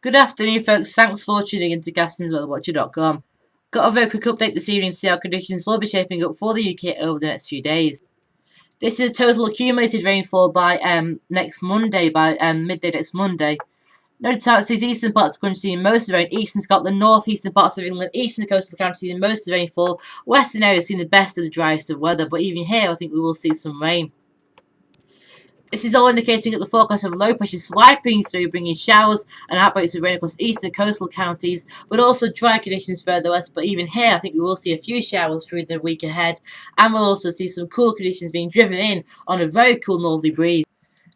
Good afternoon, folks. Thanks for tuning into Gaston'sWeatherWatcher.com. Got a very quick update this evening to see how conditions will be shaping up for the UK over the next few days. This is total accumulated rainfall by next Monday, by midday next Monday. Notice how it sees eastern parts of the country seeing most of the rain, eastern Scotland, northeastern parts of England, eastern coastal counties seeing most of the rainfall, western areas seeing the best of the driest of weather, but even here I think we will see some rain. This is all indicating that the forecast of low pressure swiping through, bringing showers and outbreaks of rain across eastern coastal counties, but also dry conditions further west. But even here, I think we will see a few showers through the week ahead, and we'll also see some cool conditions being driven in on a very cool northerly breeze.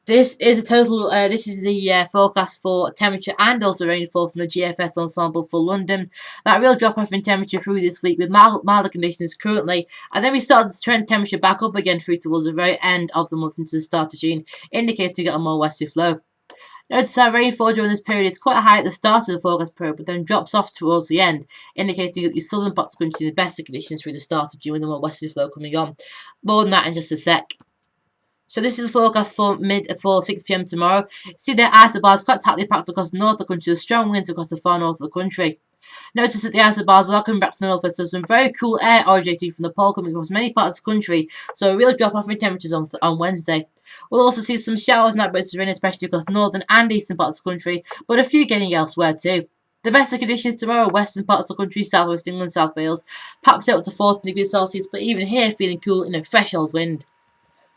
This is a total. This is the forecast for temperature and also rainfall from the GFS ensemble for London. That real drop off in temperature through this week with milder conditions currently, and then we started to trend temperature back up again through towards the very end of the month into the start of June, indicating a more westerly flow. Notice how rainfall during this period is quite high at the start of the forecast period, but then drops off towards the end, indicating that the southern parts of the country in the better conditions through the start of June with the more westerly flow coming on. More than that in just a sec. So this is the forecast for 6 p.m. tomorrow. See the isobars quite tightly packed across the north of the country with strong winds across the far north of the country. Notice that the isobars are coming back from the northwest, so some very cool air originating from the pole coming across many parts of the country, so a real drop off in temperatures on Wednesday. We'll also see some showers and outbreaks of rain, especially across northern and eastern parts of the country, but a few getting elsewhere too. The best of conditions tomorrow, western parts of the country, southwest England, South Wales, perhaps up to 14 degrees Celsius, but even here feeling cool in a fresh old wind.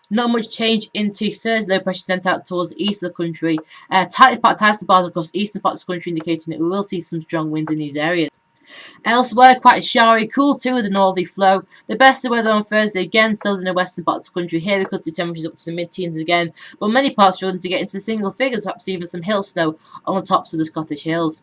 Not much change into Thursday. Low pressure sent out towards the east of the country. Tightly packed isobars across eastern parts of the country, indicating that we will see some strong winds in these areas. Elsewhere, quite showery, cool too with a northerly flow. The best of weather on Thursday, again, southern and western parts of the country. Here we could see temperatures up to the mid-teens again, but many parts struggling to get into single figures, perhaps even some hill snow on the tops of the Scottish hills.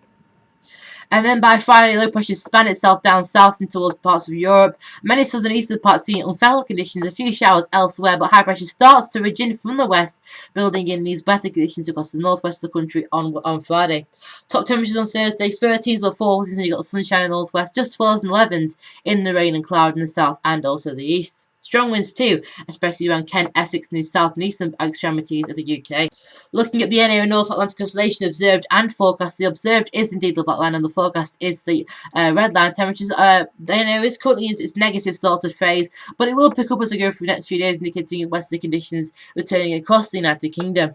And then by Friday, low pressure span itself down south and towards parts of Europe. Many southern eastern parts seeing unsettled conditions, a few showers elsewhere, but high pressure starts to ridge in from the west, building in these better conditions across the northwest of the country on Friday. Top temperatures on Thursday, 30s or 40s when you've got sunshine in the northwest, just 12s and 11s in the rain and cloud in the south and also the east. Strong winds too, especially around Kent, Essex and the south and eastern extremities of the UK. Looking at the NO North Atlantic Oscillation observed and forecast, the observed is indeed the black line and the forecast is the red line. Temperatures, the NO is currently in its negative sort of phase, but it will pick up as we go through the next few days, indicating westerly conditions returning across the United Kingdom.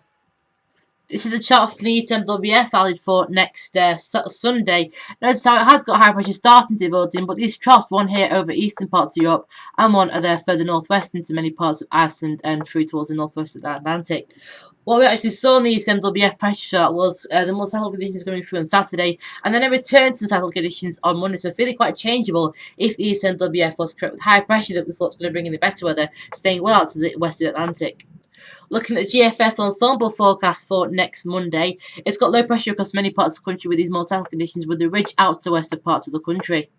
This is a chart from the ECMWF valid for next Sunday. Notice how it has got high pressure starting to build in, but these troughs, one here over eastern parts of Europe and one are there further northwest into many parts of Iceland and through towards the northwest of the Atlantic. What we actually saw in the ECMWF pressure chart was the more settled conditions going through on Saturday, and then it returned to settled conditions on Monday, so feeling quite changeable if the ECMWF was correct with high pressure that we thought was going to bring in the better weather, staying well out to the west of the Atlantic. Looking at the GFS ensemble forecast for next Monday, it's got low pressure across many parts of the country with these more settled conditions with the ridge out to west of parts of the country.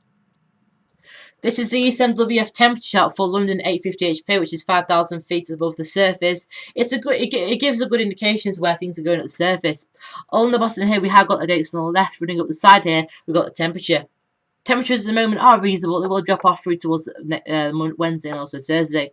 This is the ECMWF temperature chart for London 850 HP, which is 5,000 feet above the surface. It gives a good indication of where things are going at the surface. On the bottom here, we have got the dates on the left. Running up the side here, we've got the temperature. Temperatures at the moment are reasonable. They will drop off through towards Wednesday and also Thursday.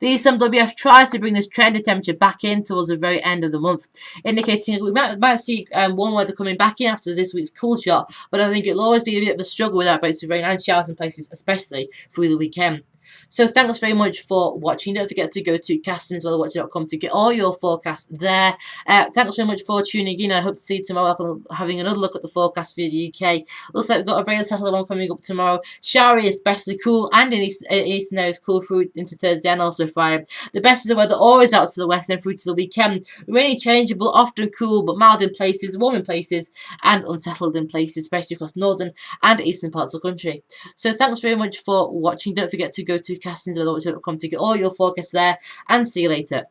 The ECMWF tries to bring this trend of temperature back in towards the very end of the month, indicating we might see warm weather coming back in after this week's cool shot, but I think it'll always be a bit of a struggle with outbreaks of rain and showers in places, especially through the weekend. So thanks very much for watching. Don't forget to go to Gaston'sWeatherWatcher.com to get all your forecasts there. Thanks very much for tuning in. I hope to see you tomorrow having another look at the forecast for the UK. Looks like we've got a very settled one coming up tomorrow. Showery especially cool, and in eastern areas cool through into Thursday and also Friday. The best of the weather always out to the west and through to the weekend. Rainy, changeable, often cool, but mild in places, warm in places, and unsettled in places, especially across northern and eastern parts of the country. So thanks very much for watching. Don't forget to go to Gaston'sWeatherWatcher.com to get all your forecasts there, and see you later.